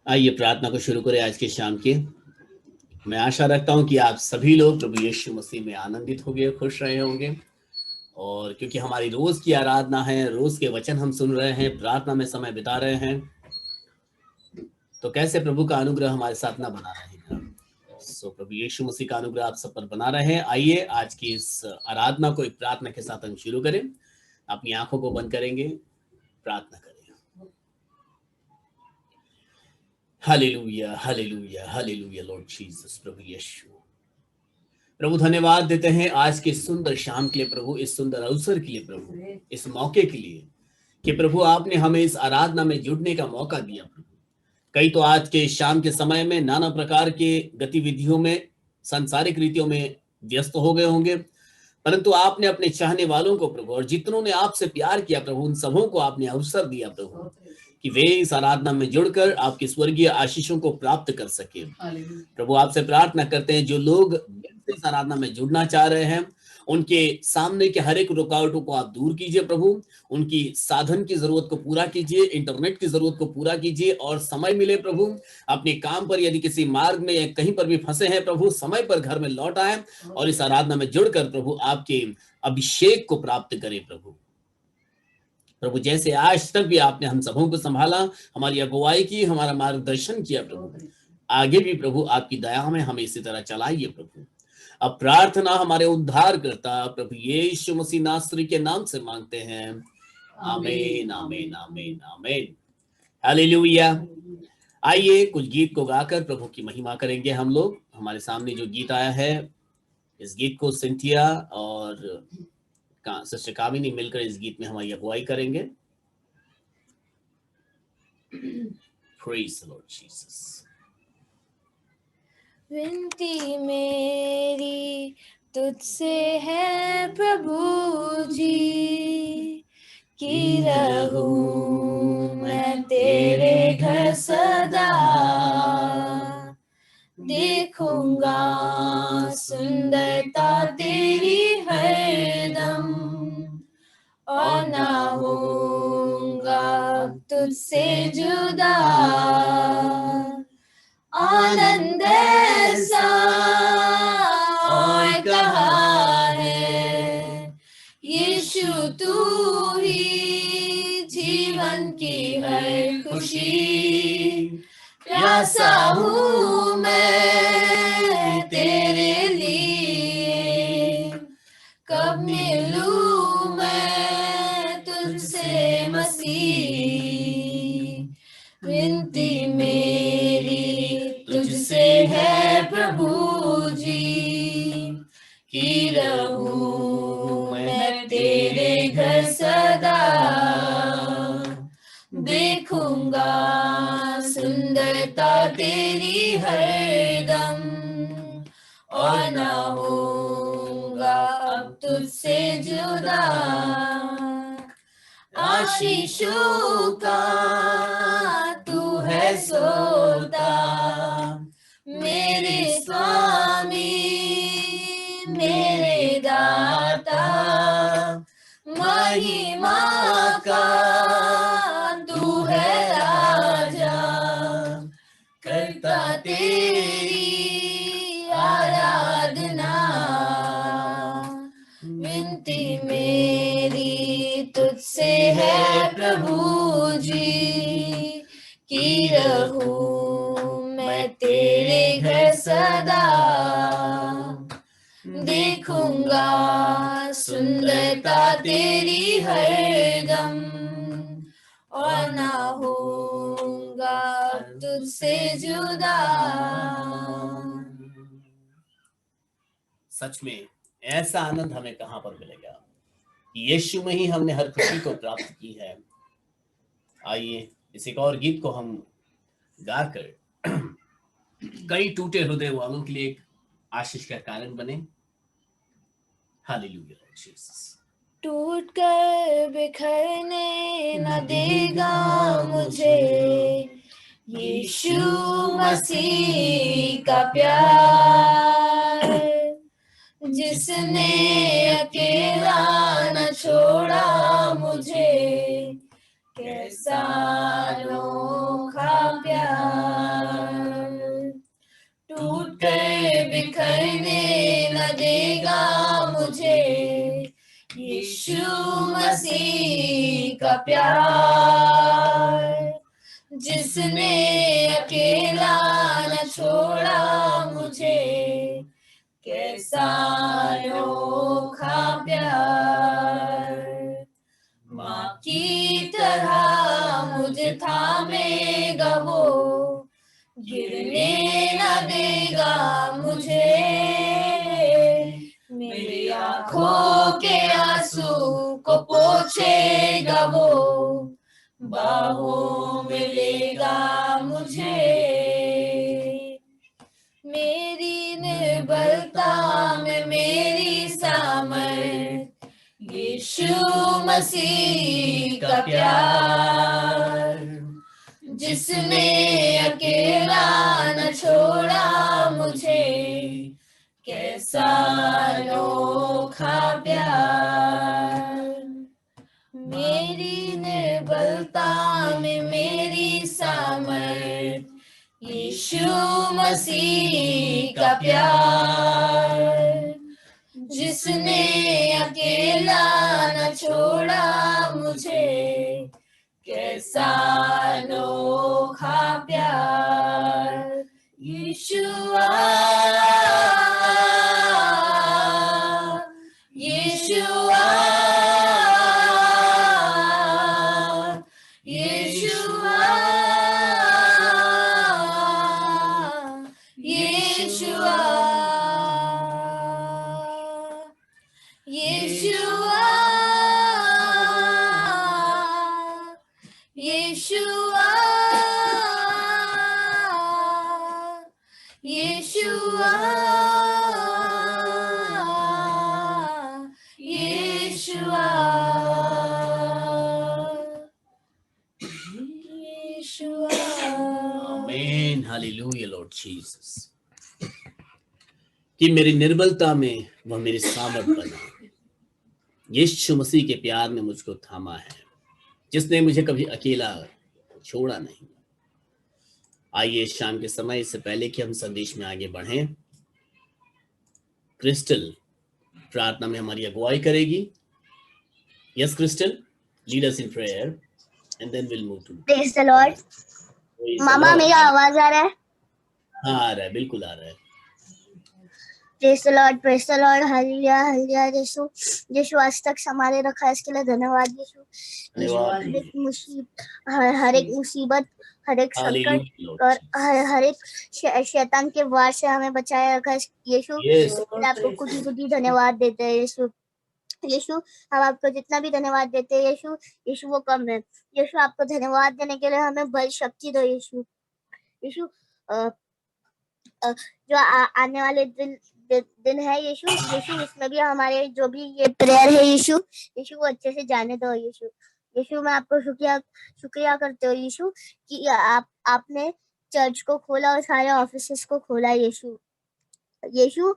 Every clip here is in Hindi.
आइए प्रार्थना को शुरू करें आज के शाम की। मैं आशा रखता हूं कि आप सभी लोग प्रभु यीशु मसीह में आनंदित होंगे, खुश रहे होंगे। और क्योंकि हमारी रोज की आराधना है, रोज के वचन हम सुन रहे हैं, प्रार्थना में समय बिता रहे हैं, तो कैसे प्रभु का अनुग्रह हमारे साथ ना बना रहेगा। प्रभु यीशु मसीह का अनुग्रह आप सब पर बना रहे। आइए आज की इस आराधना को एक प्रार्थना के साथ हम शुरू करें। अपनी आंखों को बंद करेंगे, प्रार्थना करें। Hallelujah, hallelujah, hallelujah Lord Jesus. प्रभु यीशु, प्रभु धन्यवाद देते हैं आज के सुंदर शाम के लिए प्रभु, इस सुंदर अवसर के लिए प्रभु, इस मौके के लिए कि प्रभु आपने हमें इस आराधना में जुड़ने का मौका दिया प्रभु। कई तो आज के शाम के समय में नाना प्रकार के गतिविधियों में, सांसारिक रीतियों में व्यस्त हो गए होंगे, परंतु आपने अपने चाहने वालों को प्रभु और जितनों ने आपसे प्यार किया प्रभु, उन सबों को आपने अवसर दिया प्रभु कि वे इस आराधना में जुड़कर आपकी स्वर्गीय आशीषों को प्राप्त कर सके। प्रभु आपसे प्रार्थना करते हैं जो लोग इस आराधना में जुड़ना चाह रहे हैं, उनके सामने के हर एक रुकावटों को आप दूर कीजिए प्रभु। उनकी साधन की जरूरत को पूरा कीजिए, इंटरनेट की जरूरत को पूरा कीजिए, और समय मिले प्रभु अपने काम पर यदि किसी मार्ग में या कहीं पर भी फंसे हैं प्रभु, समय पर घर में लौट आए और इस आराधना में जुड़कर प्रभु आपके अभिषेक को प्राप्त करें प्रभु। प्रभु जैसे आज तक भी आपने हम सबों को संभाला, हमारी अगुवाई की, हमारा मार्गदर्शन किया प्रभु, आगे भी प्रभु आपकी दया में हमें इसी तरह चलाइए प्रभु। अब प्रार्थना हमारे उद्धार करता प्रभु यीशु मसीह नासरी के नाम से मांगते हैं, आमीन, आमीन, आमीन, आमीन। हालेलुया। आइए कुछ गीत को गाकर प्रभु की महिमा करेंगे हम लोग। हमारे सामने जो गीत आया है, इस गीत को सिंथिया और सिस्टर कामिनी मिलकर इस गीत में हमारी अगुवाई करेंगे। Praise the Lord Jesus। विनती मेरी तुझसे है प्रभु जी, कि रहूं मैं तेरे घर सदा, देखूंगा सुंदरता तेरी हरदम, और ना होऊंगा तुझसे जुदा। आनंद ऐसा और कहाँ है, यीशु तू ही जीवन की हर खुशी। प्यासा हूँ मैं तेरे लिए, कब मिलूं मैं तुझसे मसीह। विनती मेरी तुझसे है प्रभु जी, कि रहूं मैं तेरे घर सदा, देखूंगा सुंदरता तेरी हरदम, और ना होऊंगा अब तुझसे जुदा। आशीषों का तू है सोता, मेरे स्वामी मेरे दाता, महिमा का तू है राजा, करता तेरी आराधना। विनती मेरी तुझसे है प्रभु जी, कि रहूं मैं तेरे घर सदा, देखूंगा सुंदरता तेरी हरदम, और ना होऊंगा तुझसे जुदा। सच में ऐसा आनंद हमें कहां पर मिलेगा, यीशु में ही हमने हर खुशी को प्राप्त की है। आइए इस एक और गीत को हम गाकर कई टूटे हृदय वालों के लिए एक आशीष का कारण बने। Hallelujah Lord Jesus. टूट कर बिखरने न देगा मुझे यीशु मसीह का प्यार, जिसने अकेला न छोड़ा मुझे, कैसा अनोखा प्यार। यीशु मसीह का प्यार, जिसने अकेला न छोड़ा मुझे, कैसा अनोखा प्यार। माँ की तरह मुझे थामेगा वो, गिरने न देगा मुझे, मेरी आंखों के आंसू को पोंछेगा वो, बाहों में लेगा मुझे। मेरी निर्बलता में मेरी सामर्थ, यीशु मसीह का प्यार, जिसने अकेला न छोड़ा मुझे, कैसा अनोखा प्यार। मेरी निर्बलता में मेरी सामर्थ, यीशु मसीह का प्यार, जिसने अकेला न छोड़ा मुझे, कैसा अनोखा प्यार। यीशुआ यीशुआ यीशुआ यीशुआ यीशुआ यीशुआ यीशुआ यीशुआ यीशुआ। आमीन, हालेलुया लॉर्ड जीसस। कि मेरी निर्बलता में वह मेरी सामर्थ बना, यीशु मसीह के प्यार ने मुझको थामा है, जिसने मुझे कभी अकेला छोड़ा नहीं। आइए इस शाम के समय, इससे पहले कि हम संदेश में आगे बढ़ें, क्रिस्टल प्रार्थना में हमारी अगुवाई करेगी। Yes Crystal, lead us in prayer and then will move to praise the Lord. मामा मेरा आवाज आ रहा है? हाँ आ रहा है, बिल्कुल आ रहा है। Praise the Lord, praise the Lord, hallelujah hallelujah. यीशु यीशु आज तक संभाले रखा है, इसके लिए धन्यवाद यीशु। धन्यवाद। हर एक मुसीबत, हर एक संकट और हर एक शैतान के वार से हमें बचाया रखा है यीशु। आपको कुछ धन्यवाद देते हैं यीशु। यीशु हम आपको जितना भी धन्यवाद देते हैं यीशु, यीशु वो कम है। यीशु आपको धन्यवाद देने के लिए हमें बल शक्ति दो यीशु। यीशु जो आने वाले दिन है यीशु, यीशु इसमें भी हमारे जो भी ये प्रेयर है यीशु, यीशु वो अच्छे से जाने दो यीशु। यीशु मैं आपको शुक्रिया करते हो यीशु कि आपने चर्च को खोला और सारे ऑफिसेस को खोला यीशु। यीशु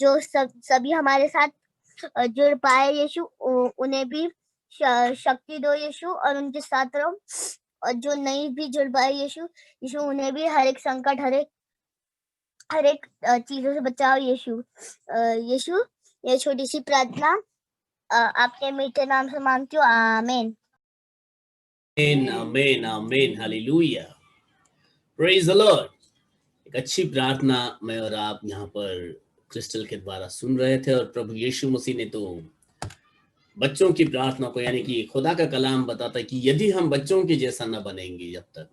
जो सभी हमारे साथ जुड़ पाए यीशु, उन्हें भी शक्ति दो यीशु और उनके साथ रहो। और जो नहीं भी जुड़ पाए यीशु, यीशु उन्हें भी हर एक संकट, हर एक चीजों से बचाओ यीशु। यीशु ये छोटी सी प्रार्थना आपके मीठे नाम से मांगती हूँ, आमीन। आमीन आमीन आमीन, हालेलुया, प्रेज द लॉर्ड। एक अच्छी प्रार्थना मैं और आप यहाँ पर क्रिस्टल के द्वारा सुन रहे थे, और प्रभु यीशु मसीह ने तो बच्चों की प्रार्थना को, यानी कि खुदा का कलाम बताता है कि यदि हम बच्चों के जैसा न बनेंगे जब तक,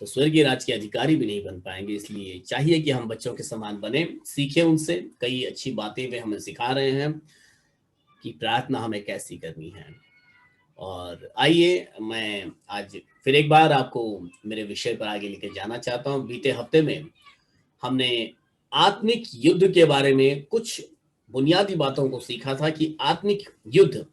तो स्वर्गीय राज के अधिकारी भी नहीं बन पाएंगे। इसलिए चाहिए कि हम बच्चों के समान बने, सीखें उनसे। कई अच्छी बातें वे हमें सिखा रहे हैं कि प्रार्थना हमें कैसी करनी है। और आइए मैं आज फिर एक बार आपको मेरे विषय पर आगे लेके जाना चाहता हूँ। बीते हफ्ते में हमने आत्मिक युद्ध के बारे में कुछ बुनियादी बातों को सीखा था कि आत्मिक युद्ध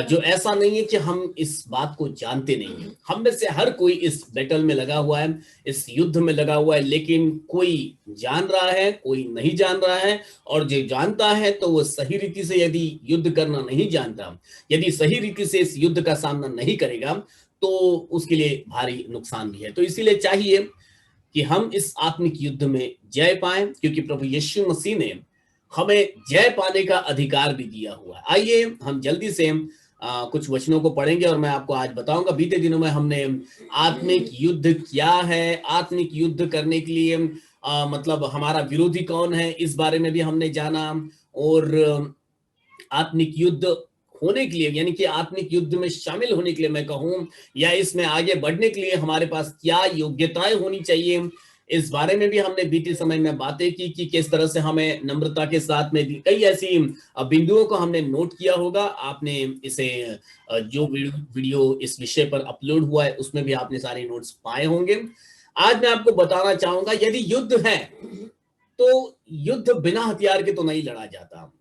जो ऐसा नहीं है कि हम इस बात को जानते नहीं हैं। हम में से हर कोई इस बैटल में लगा हुआ है, इस युद्ध में लगा हुआ है, लेकिन कोई जान रहा है, कोई नहीं जान रहा है। और जो जानता है तो वो सही रीति से यदि युद्ध करना नहीं जानता, यदि सही रीति से इस युद्ध का सामना नहीं करेगा, तो उसके लिए भारी नुकसान भी है। तो इसीलिए चाहिए कि हम इस आत्मिक युद्ध में जय पाएं, क्योंकि प्रभु यीशु मसीह ने हमें जय पाने का अधिकार भी दिया हुआ है। आइए हम जल्दी से कुछ वचनों को पढ़ेंगे और मैं आपको आज बताऊंगा। बीते दिनों में हमने आत्मिक युद्ध क्या है, आत्मिक युद्ध करने के लिए मतलब हमारा विरोधी कौन है, इस बारे में भी हमने जाना। और आत्मिक युद्ध होने के लिए, यानी कि आत्मिक युद्ध में शामिल होने के लिए मैं कहूं, या इसमें आगे बढ़ने के लिए हमारे पास क्या योग्यताएं होनी चाहिए, इस बारे में भी हमने बीते समय में बातें की कि किस तरह से हमें नम्रता के साथ में कई ऐसी बिंदुओं को हमने नोट किया होगा। आपने इसे जो वीडियो इस विषय पर अपलोड हुआ है उसमें भी आपने सारे नोट्स पाए होंगे। आज मैं आपको बताना चाहूंगा, यदि युद्ध है तो युद्ध बिना हथियार के तो नहीं लड़ा जाता।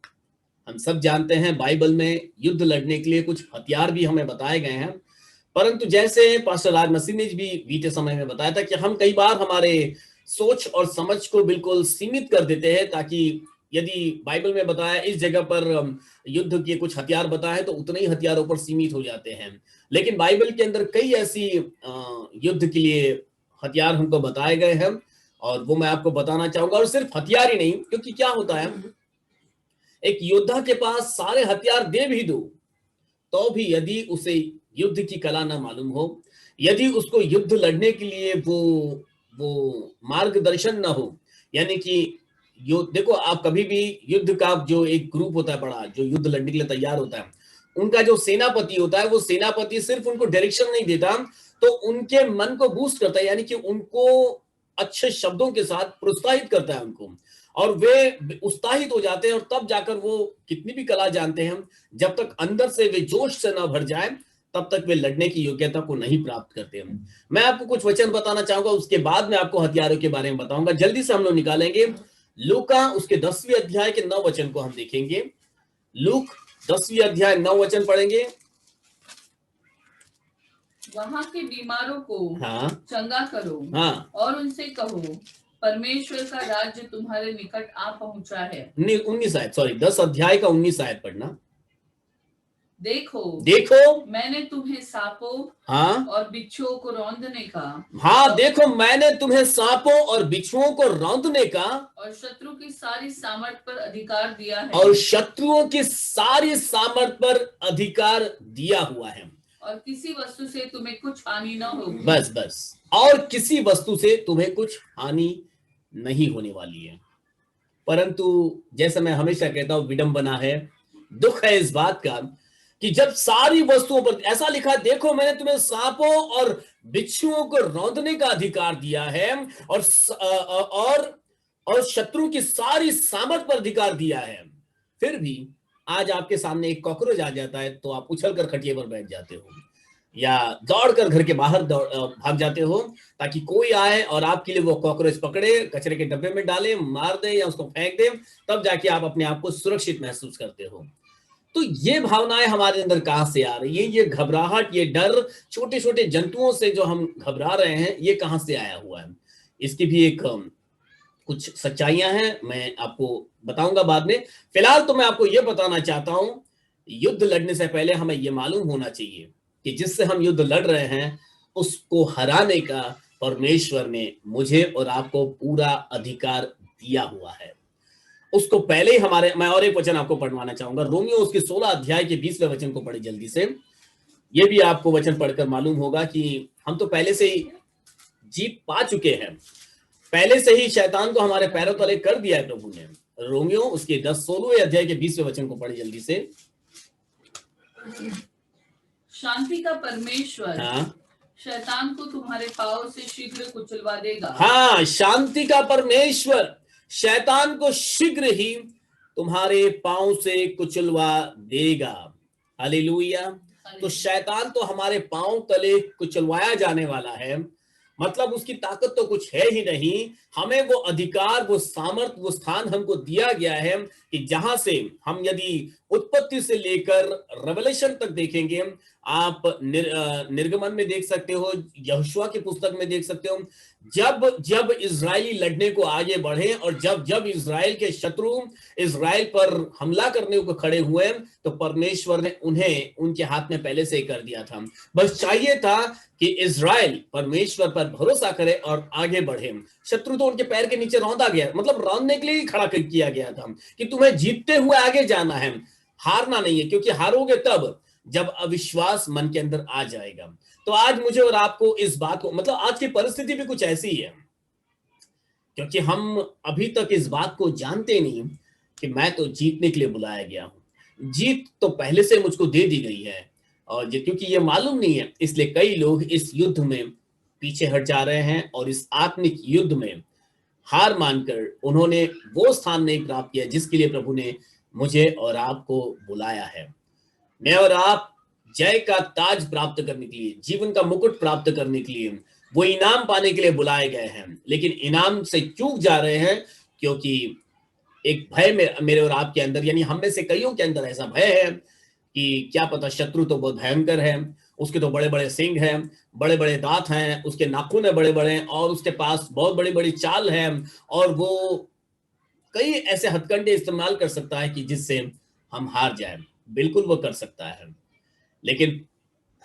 हम सब जानते हैं बाइबल में युद्ध लड़ने के लिए कुछ हथियार भी हमें बताए गए हैं, परंतु जैसे पास्टर राज मसीह ने भी बीते समय में बताया था कि हम कई बार हमारे सोच और समझ को बिल्कुल सीमित कर देते हैं, ताकि यदि बाइबल में बताया इस जगह पर युद्ध के कुछ हथियार बताए तो उतने ही हथियारों पर सीमित हो जाते हैं। लेकिन बाइबल के अंदर कई ऐसी युद्ध के लिए हथियार हमको बताए गए हैं और वो मैं आपको बताना चाहूंगा। और सिर्फ हथियार ही नहीं, क्योंकि क्या होता है, एक योद्धा के पास सारे हथियार दे भी दो तो भी यदि उसे युद्ध की कला ना मालूम हो, यदि उसको युद्ध लड़ने के लिए वो मार्गदर्शन ना हो, यानी कि देखो आप कभी भी युद्ध का जो एक ग्रुप होता है बड़ा, जो युद्ध लड़ने के लिए तैयार होता है, उनका जो सेनापति होता है, वो सेनापति सिर्फ उनको डायरेक्शन नहीं देता, तो उनके मन को बूस्ट करता है, यानी कि उनको अच्छे शब्दों के साथ प्रोत्साहित करता है उनको, और वे उत्साहित हो जाते हैं। और तब जाकर वो कितनी भी कला जानते हैं, जब तक अंदर से वे जोश से ना भर जाए तब तक वे लड़ने की योग्यता को नहीं प्राप्त करते हैं। मैं आपको कुछ वचन बताना चाहूंगा, उसके बाद मैं आपको हथियारों के बारे में बताऊंगा। जल्दी से हम लोग निकालेंगे लूका उसके 10वें अध्याय के 9 वचन को हम देखेंगे। लूक 10वें अध्याय 9 वचन पढ़ेंगे। वहां के बीमारों को हाँ चंगा करो, हाँ, और उनसे कहो परमेश्वर का राज्य तुम्हारे निकट आ पहुंचा है। 19 आयत, सॉरी 10 अध्याय का 19 आयत पढ़ना। देखो मैंने तुम्हें सांपों हाँ और बिच्छुओं को रौंदने का, हाँ, देखो मैंने तुम्हें सांपों और बिच्छुओं को रौंदने का और शत्रु की सारी सामर्थ पर अधिकार दिया है, और शत्रुओं की सारी सामर्थ पर अधिकार दिया हुआ है, और किसी वस्तु से तुम्हें कुछ हानि न होगी। बस और किसी वस्तु से तुम्हें कुछ हानि नहीं होने वाली है। परंतु जैसा मैं हमेशा कहता हूं, विडंबना है, दुख है इस बात का कि जब सारी वस्तुओं पर ऐसा लिखा है, देखो मैंने तुम्हें सांपों और बिच्छुओं को रौंदने का अधिकार दिया है और शत्रु की सारी सामर्थ पर अधिकार दिया है, फिर भी आज आपके सामने एक कॉकरोच आ जाता है तो आप उछल कर खटिए पर बैठ जाते हो या दौड़कर घर के बाहर भाग जाते हो, ताकि कोई आए और आपके लिए वो कॉकरोच पकड़े, कचरे के डब्बे में डाले, मार दे या उसको फेंक दे, तब जाके आप अपने आप को सुरक्षित महसूस करते हो। तो ये भावनाएं हमारे अंदर कहां से आ रही है? ये घबराहट, ये डर, छोटे छोटे जंतुओं से जो हम घबरा रहे हैं, ये कहां से आया हुआ है? इसकी भी एक कुछ सच्चाइयां हैं, मैं आपको बताऊंगा बाद में। फिलहाल तो मैं आपको ये बताना चाहता हूं, युद्ध लड़ने से पहले हमें ये मालूम होना चाहिए कि जिससे हम युद्ध लड़ रहे हैं उसको हराने का परमेश्वर ने मुझे और आपको पूरा अधिकार दिया हुआ है। उसको पहले ही मैं और एक वचन आपको पढ़वाना चाहूंगा। रोमियो उसके 16 अध्याय के 20वें वचन को पढ़े जल्दी से। ये भी आपको वचन पढ़कर मालूम होगा कि हम तो पहले से ही जीत पा चुके हैं, पहले से ही शैतान को हमारे पैरों तले कर दिया है प्रभु ने। रोमियो उसके 16वें अध्याय के 20वें वचन को पढ़े जल्दी से। शांति का परमेश्वर हाँ, शैतान को तुम्हारे पांव से शीघ्र कुचलवा देगा। हाँ, शांति का परमेश्वर शैतान को शीघ्र ही तुम्हारे पांव से कुचलवा देगा। हालेलुया। तो शैतान तो हमारे पांव तले कुचलवाया जाने वाला है, मतलब उसकी ताकत तो कुछ है ही नहीं। हमें वो अधिकार, वो सामर्थ, वो स्थान हमको दिया गया है कि जहां से हम यदि उत्पत्ति से लेकर रेवलेशन तक देखेंगे, आप निर्गमन में देख सकते हो, यहोशुआ की पुस्तक में देख सकते हो, जब जब इजरायली लड़ने को आगे बढ़े और जब जब इजराइल के शत्रु इजराइल पर हमला करने को खड़े हुए, तो परमेश्वर ने उन्हें उनके हाथ में पहले से ही कर दिया था। बस चाहिए था कि इजराइल परमेश्वर पर भरोसा करे और आगे बढ़े। शत्रु तो उनके पैर के नीचे रौंदा गया, मतलब रौंदने के लिए ही खड़ा किया गया था कि तुम्हें जीतते हुए आगे जाना है, हारना नहीं है, क्योंकि हारोगे तब जब अविश्वास मन के अंदर आ जाएगा। तो आज मुझे और आपको इस बात को, मतलब आज की परिस्थिति भी कुछ ऐसी है, क्योंकि हम अभी तक इस बात को जानते नहीं कि मैं तो जीतने के लिए बुलाया गया हूं, जीत तो पहले से मुझको दे दी गई है, और क्योंकि ये मालूम नहीं है, इसलिए कई लोग इस युद्ध में पीछे हट जा रहे हैं और इस आत्मिक युद्ध में हार मानकर उन्होंने वो स्थान नहीं प्राप्त किया जिसके लिए प्रभु ने मुझे और आपको बुलाया है। मैं और आप जय का ताज प्राप्त करने के लिए, जीवन का मुकुट प्राप्त करने के लिए, वो इनाम पाने के लिए बुलाए गए हैं, लेकिन इनाम से चूक जा रहे हैं, क्योंकि एक भय मेरे और आपके अंदर, यानी हम में से कईयों के अंदर ऐसा भय है कि क्या पता शत्रु तो बहुत भयंकर है, उसके तो बड़े बड़े सिंग हैं, बड़े बड़े दांत हैं, उसके नाखून है बड़े बड़े, और उसके पास बहुत बड़ी बड़ी चाल है, और वो कई ऐसे हथकंडे इस्तेमाल कर सकता है कि जिससे हम हार जाएं। बिल्कुल वो कर सकता है, लेकिन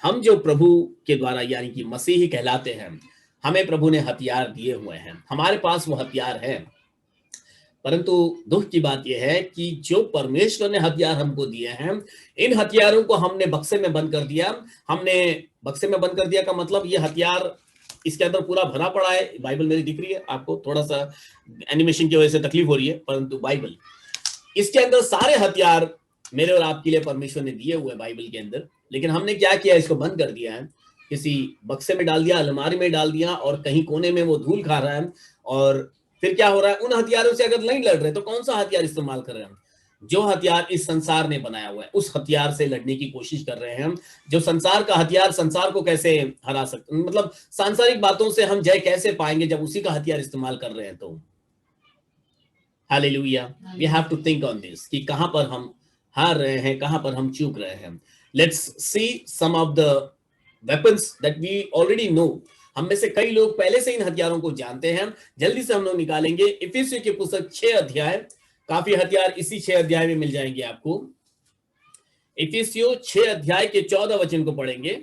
हम जो प्रभु के द्वारा यानी कि मसीही कहलाते हैं, हमें प्रभु ने हथियार दिए हुए हैं, हमारे पास वो हथियार है। परंतु दुख की बात यह है कि जो परमेश्वर ने हथियार हमको दिए हैं, इन हथियारों को हमने बक्से में बंद कर दिया। हमने बक्से में बंद कर दिया का मतलब ये हथियार इसके अंदर पूरा भरा पड़ा है। बाइबल मेरी दिख रही है आपको, थोड़ा सा एनिमेशन की वजह से तकलीफ हो रही है, परंतु बाइबल, इसके अंदर सारे हथियार मेरे और आपके लिए परमेश्वर ने दिए हुए बाइबल के अंदर। लेकिन हमने क्या किया, इसको बंद कर दिया है, किसी बक्से में डाल दिया, अलमारी में डाल दिया, और कहीं कोने में वो धूल खा रहा है। और फिर क्या हो रहा है, उन हथियारों से अगर नहीं लड़ रहे तो कौन सा हथियार इस्तेमाल कर रहे हैं? जो हथियार इस संसार ने बनाया हुआ है, उस हथियार से लड़ने की कोशिश कर रहे हैं। जो संसार का हथियार, संसार को कैसे हरा सकते, मतलब सांसारिक बातों से हम जय कैसे पाएंगे जब उसी का हथियार इस्तेमाल कर रहे हैं। तो hallelujah, we have to think on this कि कहां पर हम हार रहे हैं, कहां पर हम चूक रहे हैं। Let's see some of the weapons that we already know. हम में से कई लोग पहले से इन हथियारों को जानते हैं, जल्दी से हम लोग निकालेंगे। इफिसियों की पुस्तक 6 अध्याय, काफी हथियार इसी 6 अध्याय में मिल जाएंगे आपको। इफिसियों 6 अध्याय के 14 वचन को पढ़ेंगे।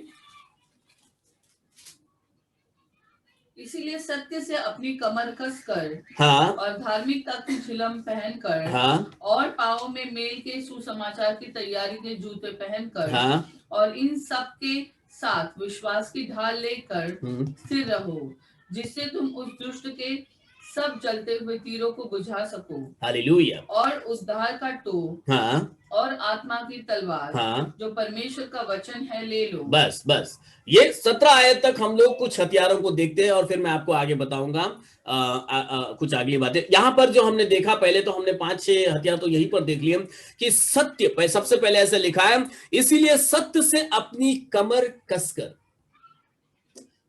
इसीलिए सत्य से अपनी कमर कस कर, हाँ, और धार्मिकता की झिलम पहनकर, हाँ, और पाँव में मेल के सुसमाचार की तैयारी के जूते पहनकर, हाँ, और इन सब के साथ विश्वास की ढाल लेकर स्थिर रहो, जिससे तुम उस दुष्ट के सब जलते हुए तीरों को बुझा सको। हालेलुया। और उस धार का टोप हाँ, और आत्मा की तलवार, हाँ, जो परमेश्वर का वचन है, ले लो। बस बस ये 17 आयत तक हम लोग कुछ हथियारों को देखते हैं, और फिर मैं आपको आगे बताऊंगा कुछ अगली बातें। यहां पर जो हमने देखा, पहले तो हमने 5-6 हथियार तो यहीं पर देख लिए कि सत्य, सबसे पहले ऐसे लिखा है, इसीलिए सत्य से अपनी कमर कसकर।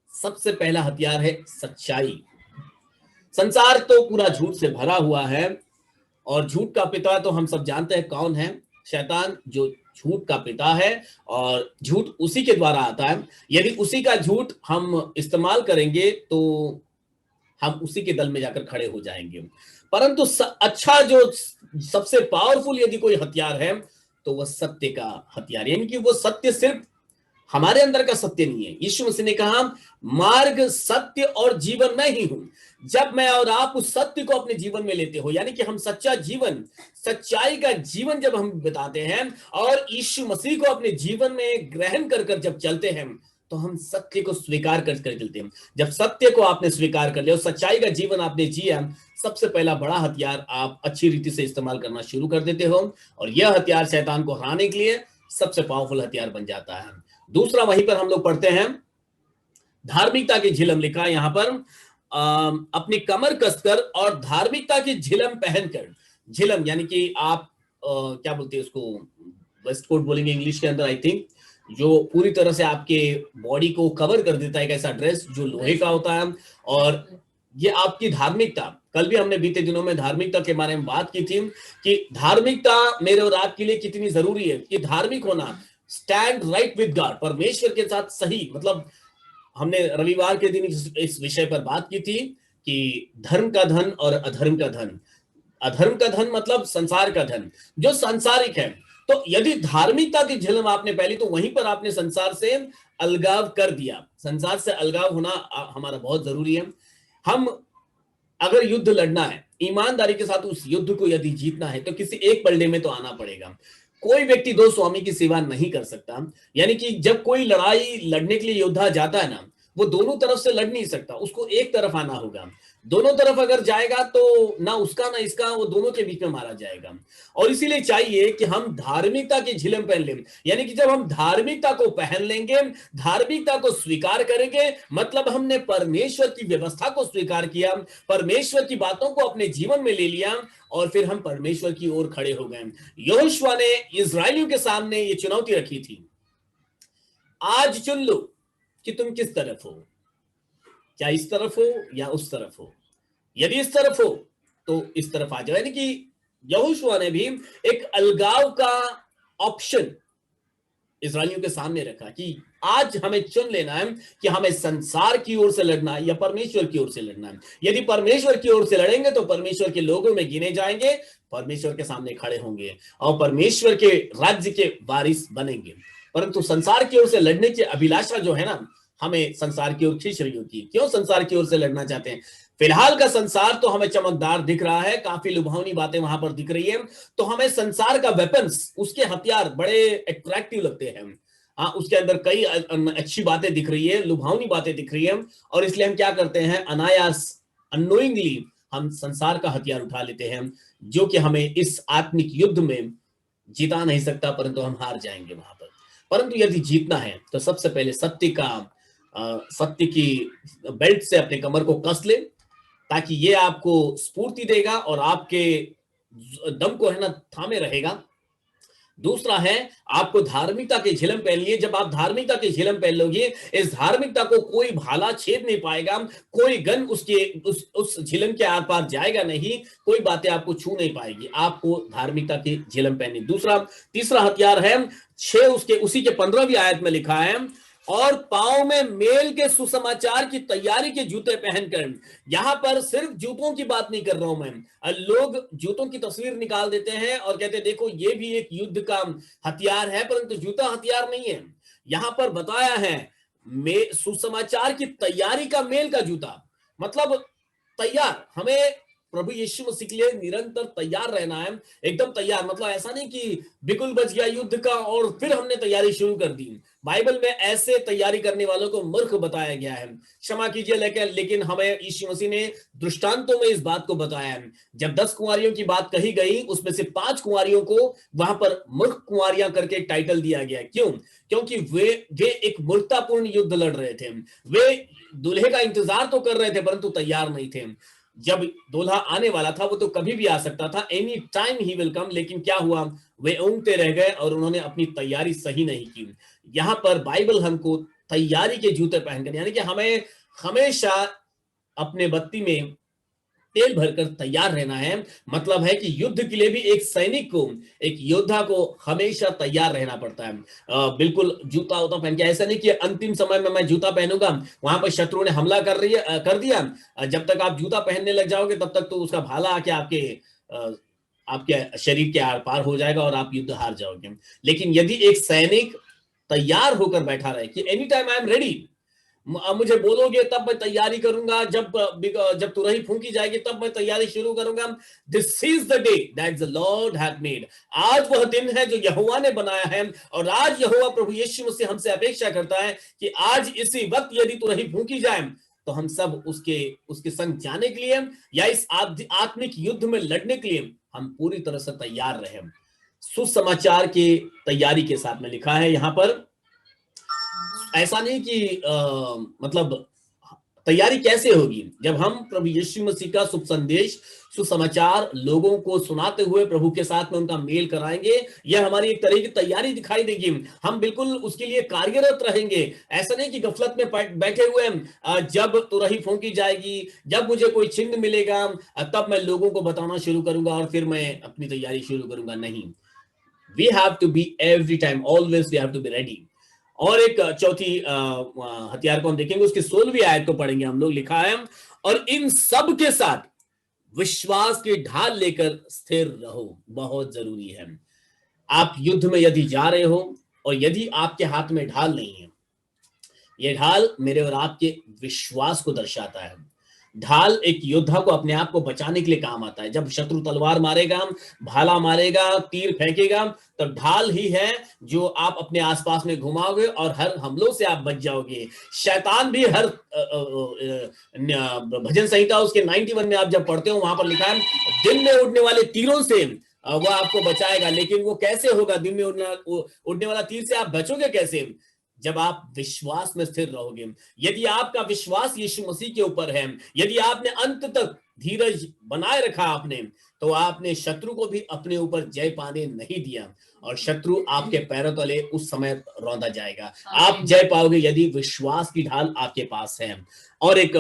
सबसे पहला हथियार है सच्चाई। संसार तो पूरा झूठ से भरा हुआ है, और झूठ का पिता तो हम सब जानते हैं कौन है, शैतान, जो झूठ का पिता है, और झूठ उसी के द्वारा आता है। यदि उसी का झूठ हम इस्तेमाल करेंगे तो हम उसी के दल में जाकर खड़े हो जाएंगे। परंतु अच्छा, जो सबसे पावरफुल यदि कोई हथियार है तो वह सत्य का हथियार, यानी कि वो सत्य सिर्फ हमारे अंदर का सत्य नहीं है। यीशु मसीह ने कहा, मार्ग, सत्य और जीवन मैं ही हूं। जब मैं और आप उस सत्य को अपने जीवन में लेते हो, यानी कि हम सच्चा जीवन, सच्चाई का जीवन जब हम बिताते हैं और यीशु मसीह को अपने जीवन में ग्रहण कर जब चलते हैं, तो हम सत्य को स्वीकार कर चलते हैं। जब सत्य को आपने स्वीकार कर लिया, सच्चाई का जीवन आपने जिया, सबसे पहला बड़ा हथियार आप अच्छी रीति से इस्तेमाल करना शुरू कर देते हो, और यह हथियार शैतान को हराने के लिए सबसे पावरफुल हथियार बन जाता है। दूसरा, वहीं पर हम लोग पढ़ते हैं, धार्मिकता की झिलम लिखा है यहां पर, अपनी कमर कसकर और धार्मिकता की झिलम पहनकर। झिलम यानी कि आप क्या बोलते हैं उसको, वेस्ट कोट बोलेंगे इंग्लिश के अंदर, आई थिंक, जो पूरी तरह से आपके बॉडी को कवर कर देता है, एक ऐसा ड्रेस जो लोहे का होता है, और ये आपकी धार्मिकता। कल भी हमने बीते दिनों में धार्मिकता के बारे में बात की थी कि धार्मिकता मेरे और आपके लिए कितनी जरूरी है। कि धार्मिक होना, स्टैंड राइट विद गॉड, परमेश्वर के साथ सही, मतलब हमने रविवार के दिन इस विषय पर बात की थी कि धर्म का धन और अधर्म का धन। अधर्म का धन मतलब संसार का धन जो सांसारिक है। तो यदि धार्मिकता की झलक आपने पहली, तो वहीं पर आपने संसार से अलगाव कर दिया। संसार से अलगाव होना हमारा बहुत जरूरी है। हम अगर युद्ध लड़ना है, ईमानदारी के साथ उस युद्ध को यदि जीतना है, तो किसी एक पलड़े में तो आना पड़ेगा। कोई व्यक्ति दो स्वामी की सेवा नहीं कर सकता। यानी कि जब कोई लड़ाई लड़ने के लिए योद्धा जाता है ना, वो दोनों तरफ से लड़ नहीं सकता, उसको एक तरफ आना होगा। दोनों तरफ अगर जाएगा तो ना उसका ना इसका, वो दोनों के बीच में मारा जाएगा। और इसीलिए चाहिए कि हम धार्मिकता की झिलम पहन लें। यानी कि जब हम धार्मिकता को पहन लेंगे, धार्मिकता को स्वीकार करेंगे, मतलब हमने परमेश्वर की व्यवस्था को स्वीकार किया, परमेश्वर की बातों को अपने जीवन में ले लिया, और फिर हम परमेश्वर की ओर खड़े हो गए। यहोशुआ ने इस्राएलियों के सामने ये चुनौती रखी थी, आज चुन लो कि तुम किस तरफ हो, क्या इस तरफ हो या उस तरफ हो। यदि इस तरफ हो तो इस तरफ आ जाओ। यानी कि यहोशुआ ने भी एक अलगाव का ऑप्शन इस्राएलियों के सामने रखा कि आज हमें चुन लेना है कि हमें संसार की ओर से लड़ना है या परमेश्वर की ओर से लड़ना है। यदि परमेश्वर की ओर से लड़ेंगे तो परमेश्वर के लोगों में गिने जाएंगे, परमेश्वर के सामने खड़े होंगे और परमेश्वर के राज्य के वारिस बनेंगे। परंतु संसार की ओर से लड़ने की अभिलाषा जो है ना, हमें संसार की ओर खींच रही होती है। क्यों संसार की ओर से लड़ना चाहते हैं? फिलहाल का संसार तो हमें चमकदार दिख रहा है, काफी लुभावनी बातें वहां पर दिख रही है, तो हमें संसार का वेपन्स, उसके हथियार बड़े अट्रैक्टिव लगते हैं। हाँ, उसके अंदर कई अच्छी बातें दिख रही है, लुभावनी बातें दिख रही है, और इसलिए हम क्या करते हैं, अनायास, अननोइंगली हम संसार का हथियार उठा लेते हैं, जो कि हमें इस आत्मिक युद्ध में जीता नहीं सकता, परंतु हम हार जाएंगे वहां पर। परंतु यदि जीतना है तो सबसे पहले सत्य की बेल्ट से अपने कमर को कस ले, ताकि ये आपको स्फूर्ति देगा और आपके दम को है ना थामे रहेगा। दूसरा है, आपको धार्मिकता के झिलम पहन लिए। जब आप धार्मिकता के झिलम पहन लोगे, इस धार्मिकता को कोई भाला छेद नहीं पाएगा, कोई गन उस झिलम के आर पार जाएगा नहीं, कोई बातें आपको छू नहीं पाएगी। आपको धार्मिकता के झिलम पहनी। तीसरा हथियार है 6 उसी के 15वीं आयत में लिखा है, और पांव में मेल के सुसमाचार की तैयारी के जूते पहनकर। यहां पर सिर्फ जूतों की बात नहीं कर रहा हूं मैं। लोग जूतों की तस्वीर निकाल देते हैं और कहते हैं देखो ये भी एक युद्ध का हथियार है, परंतु जूता हथियार नहीं है। यहां पर बताया है सुसमाचार की तैयारी का मेल का जूता, मतलब तैयार। हमें प्रभु यीशु मसीह के लिए निरंतर तैयार रहना है, एकदम तैयार। मतलब ऐसा नहीं कि बिल्कुल बच गया युद्ध का और फिर हमने तैयारी शुरू कर दी। बाइबल में ऐसे तैयारी करने वालों को मूर्ख बताया गया है, क्षमा कीजिए, लेकिन हमें यीशु मसीह ने दृष्टांतों में इस बात को बताया है। जब 10 कुंवारियों की बात कही गई, उसमें से 5 कुंवारियों को वहां पर मूर्ख कुंवारियां करके टाइटल दिया गया। क्यों? क्योंकि वे एक मूर्खतापूर्ण युद्ध लड़ रहे थे। वे दूल्हे का इंतजार तो कर रहे थे, परंतु तैयार नहीं थे। जब दूल्हा आने वाला था, वो तो कभी भी आ सकता था, any time he will come. लेकिन क्या हुआ, वे ऊँघते रह गए और उन्होंने अपनी तैयारी सही नहीं की। यहां पर बाइबल हमको तैयारी के जूते पहनकर, यानी कि हमें हमेशा अपने बत्ती में तेल भरकर तैयार रहना है। मतलब है कि युद्ध के लिए भी एक सैनिक को, एक योद्धा को हमेशा तैयार रहना पड़ता है। बिल्कुल जूता उता पहन के, ऐसा नहीं कि अंतिम समय में मैं जूता पहनूंगा, वहां पर शत्रु ने हमला कर दिया, जब तक आप जूता पहनने लग जाओगे तब तक तो उसका भाला आके आपके शरीर के आर पार हो जाएगा और आप युद्ध हार जाओगे। लेकिन यदि एक सैनिक तैयार होकर बैठा रहे कि any time I am ready, मुझे बोलोगे तब मैं तैयारी करूंगा, जब तुरही फूंकी जाएगी तब मैं तैयारी शुरू करूंगा। This is the day that the Lord had made. आज वह दिन है जो यहोवा ने बनाया है, और आज यहोवा प्रभु यीशु मसीह हमसे अपेक्षा करता है कि आज इसी वक्त यदि तुरही फूंकी जाए तो हम सब उसके संग जाने के लिए या इस आत्मिक युद्ध में लड़ने के लिए हम पूरी तरह से तैयार रहे। सुसमाचार की तैयारी के साथ में लिखा है यहां पर। ऐसा नहीं कि मतलब तैयारी कैसे होगी? जब हम प्रभु यीशु मसीह का शुभ संदेश, सुसमाचार लोगों को सुनाते हुए प्रभु के साथ में उनका मेल कराएंगे, यह हमारी एक तरह की तैयारी दिखाई देगी। हम बिल्कुल उसके लिए कार्यरत रहेंगे। ऐसा नहीं कि गफलत में बैठे हुए जब तुरही फूंकी जाएगी, जब मुझे कोई चिन्ह मिलेगा तब मैं लोगों को बताना शुरू करूंगा और फिर मैं अपनी तैयारी शुरू करूंगा। नहीं, we have to be every time, always we have to be ready. और एक चौथी हथियार को हम देखेंगे, उसकी 16वीं आयत को पढ़ेंगे हम लोग। लिखा है, और इन सब के साथ विश्वास की ढाल लेकर स्थिर रहो। बहुत जरूरी है। आप युद्ध में यदि जा रहे हो और यदि आपके हाथ में ढाल नहीं है, यह ढाल मेरे और आपके विश्वास को दर्शाता है। ढाल एक योद्धा को अपने आप को बचाने के लिए काम आता है। जब शत्रु तलवार मारेगा, भाला मारेगा, तीर फेंकेगा, तो ढाल ही है जो आप अपने आसपास में घुमाओगे और हर हमलों से आप बच जाओगे। शैतान भी हर भजन संहिता उसके 91 में आप जब पढ़ते हो, वहां पर लिखा है, दिन में उड़ने वाले तीरों से वो आपको बचाएगा। लेकिन वो कैसे होगा? दिन में उड़ने वाला तीर से आप बचोगे कैसे? जब आप विश्वास में स्थिर रहोगे। यदि आपका विश्वास यीशु मसीह के ऊपर है, यदि आपने अंत तक धीरज बनाए रखा आपने, तो आपने शत्रु को भी अपने ऊपर जय पाने नहीं दिया और शत्रु आपके पैरों तले उस समय रौंदा जाएगा। आप जय पाओगे यदि विश्वास की ढाल आपके पास है। और एक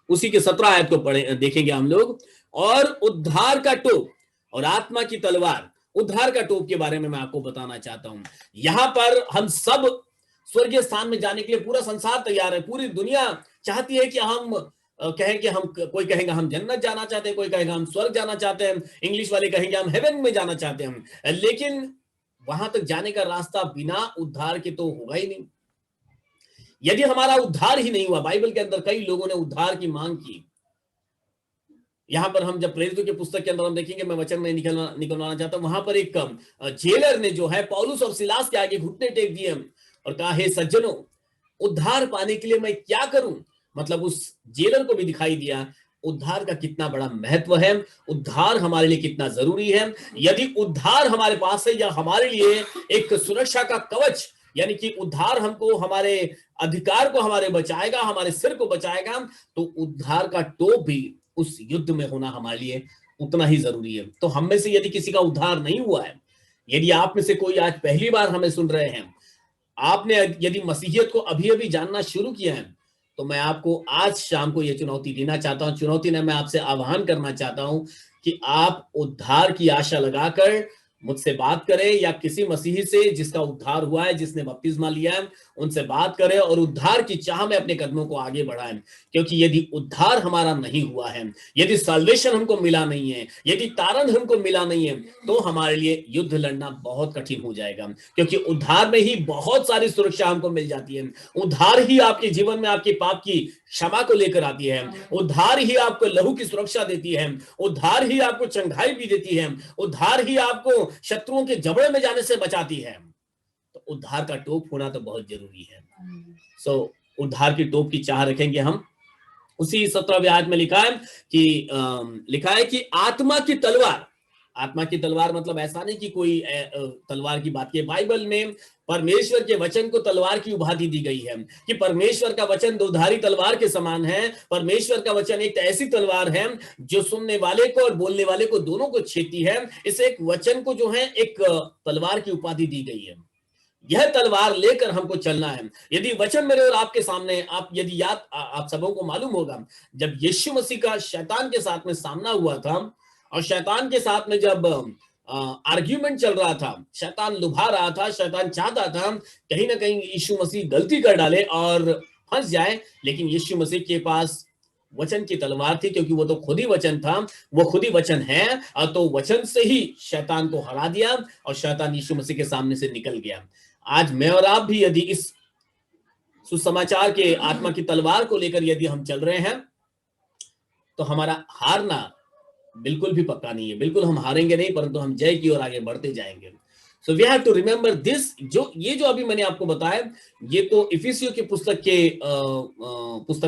उसी के 17 आयत को पढ़े देखेंगे हम लोग। और उद्धार का टोप और आत्मा की तलवार। उद्धार का टोप के बारे में मैं आपको बताना चाहता हूं। यहां पर हम सब स्वर्गीय स्थान में जाने के लिए पूरा संसार तैयार है। पूरी दुनिया चाहती है कि हम कहें कि हम, कोई कहेंगे हम जन्नत जाना चाहते हैं, कोई कहेगा हम स्वर्ग जाना चाहते हैं, इंग्लिश वाले कहेंगे हम हेवन में जाना चाहते हैं। लेकिन वहां तक जाने का रास्ता बिना उद्धार के तो होगा ही नहीं। यदि हमारा उद्धार ही नहीं हुआ, बाइबल के अंदर कई लोगों ने उद्धार की मांग की। यहां पर हम जब प्रेरितों की पुस्तक के अंदर हम देखेंगे, मैं वचन में निकलवाना चाहता हूं, वहां पर एक जेलर ने जो है पौलुस और सिलास के आगे घुटने टेक दिए और कहा, हे सज्जनों, उद्धार पाने के लिए मैं क्या करूं? मतलब उस जेलर को भी दिखाई दिया उद्धार का कितना बड़ा महत्व है, उद्धार हमारे लिए कितना जरूरी है। यदि उद्धार हमारे पास है या हमारे लिए एक सुरक्षा का कवच, यानी कि उद्धार हमको, हमारे अधिकार को हमारे बचाएगा, हमारे सिर को बचाएगा, तो उद्धार का टोप भी उस युद्ध में होना हमारे लिए उतना ही जरूरी है। तो हम में से यदि किसी का उद्धार नहीं हुआ है, यदि आप में से कोई आज पहली बार हमें सुन रहे हैं, आपने यदि मसीहियत को अभी अभी जानना शुरू किया है, तो मैं आपको आज शाम को यह चुनौती देना चाहता हूं। चुनौती ने मैं आपसे आह्वान करना चाहता हूं कि आप उद्धार की आशा लगाकर मुझसे बात करें या किसी मसीही से जिसका उद्धार हुआ है, जिसने बपतिस्मा लिया है, उनसे बात करें और उद्धार की चाह में अपने कदमों को आगे बढ़ाएं। क्योंकि यदि उद्धार हमारा नहीं हुआ है, यदि साल्वेशन हमको मिला नहीं है, यदि तारण हमको मिला नहीं है, तो हमारे लिए युद्ध लड़ना बहुत कठिन हो जाएगा। क्योंकि उद्धार में ही बहुत सारी सुरक्षा हमको मिल जाती है। उद्धार ही आपके जीवन में आपके पाप की क्षमा को लेकर आती है। उद्धार ही आपको लहू की सुरक्षा देती है। उद्धार ही आपको चंगाई भी देती है। उद्धार ही आपको शत्रुओं के जबड़े में जाने से बचाती है। तो उद्धार का टोप होना तो बहुत जरूरी है। सो उद्धार की टोप की चाह रखेंगे हम। उसी 17वें आयत में लिखा है कि आत्मा की तलवार। आत्मा की तलवार मतलब ऐसा नहीं कि कोई तलवार की बात की। बाइबल में परमेश्वर के वचन को तलवार की उपाधि दी गई है कि परमेश्वर का वचन दोधारी तलवार के समान है। परमेश्वर का वचन एक ऐसी तलवार है जो सुनने वाले को और बोलने वाले को दोनों को छेदती है। इस एक वचन को जो है एक तलवार की उपाधि दी गई है। यह तलवार लेकर हमको चलना है। यदि वचन मेरे और आपके सामने, यदि याद आप सबों को मालूम होगा, जब यीशु मसीह का शैतान के साथ में सामना हुआ था और शैतान के साथ में जब आर्ग्यूमेंट चल रहा था, शैतान लुभा रहा था, शैतान चाहता था कहीं ना कहीं यीशु मसीह गलती कर डाले और फंस जाए, लेकिन यीशु मसीह के पास वचन की तलवार थी, क्योंकि वो तो खुद ही वचन था, वो खुद ही वचन है। तो वचन से ही शैतान को हरा दिया और शैतान यीशु मसीह के सामने से निकल गया। आज मैं और आप भी यदि इस सुसमाचार के आत्मा की तलवार को लेकर यदि हम चल रहे हैं, तो हमारा हारना बिल्कुल भी पक्का नहीं है। बिल्कुल हम हारेंगे नहीं, परंतु हम जय की ओर आगे बढ़ते जाएंगे। So we have to remember this. ये जो अभी मैंने आपको बताया, ये तो इफिसियों की पुस्तक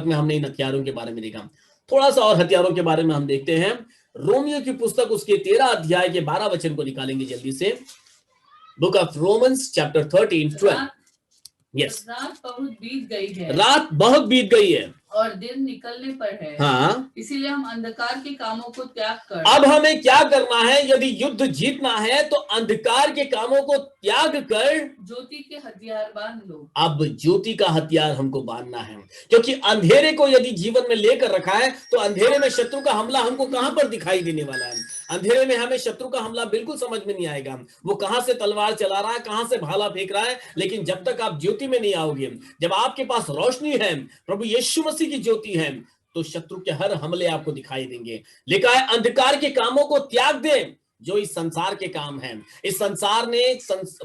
में हमने इन हथियारों के बारे में देखा। थोड़ा सा और हथियारों के बारे में हम देखते हैं। रोमियो की पुस्तक उसके 13 अध्याय के 12 वचन को निकालेंगे जल्दी से। Book of Romans chapter 13:12। Yes, रात बहुत बीत गई है रात बहुत बीत गई है और दिन निकलने पर है। हाँ, इसीलिए हम अंधकार के कामों को त्याग कर अब हमें क्या करना है? यदि युद्ध जीतना है तो अंधकार के कामों को त्याग कर ज्योति के हथियार बांध लो। अब ज्योति का हथियार हमको बांधना है, क्योंकि अंधेरे को यदि जीवन में लेकर रखा है तो अंधेरे में शत्रु का हमला हमको कहां पर दिखाई देने वाला है? अंधेरे में हमें शत्रु का हमला बिल्कुल समझ में नहीं आएगा, वो कहां से तलवार चला रहा है, कहां से भाला फेंक रहा है। लेकिन जब तक आप ज्योति में नहीं आओगे, जब आपके पास रोशनी है, प्रभु यीशु मसीह की ज्योति है, तो शत्रु के हर हमले आपको दिखाई देंगे। लिखा है अंधकार के कामों को त्याग दे जो इस संसार के काम हैं। इस संसार ने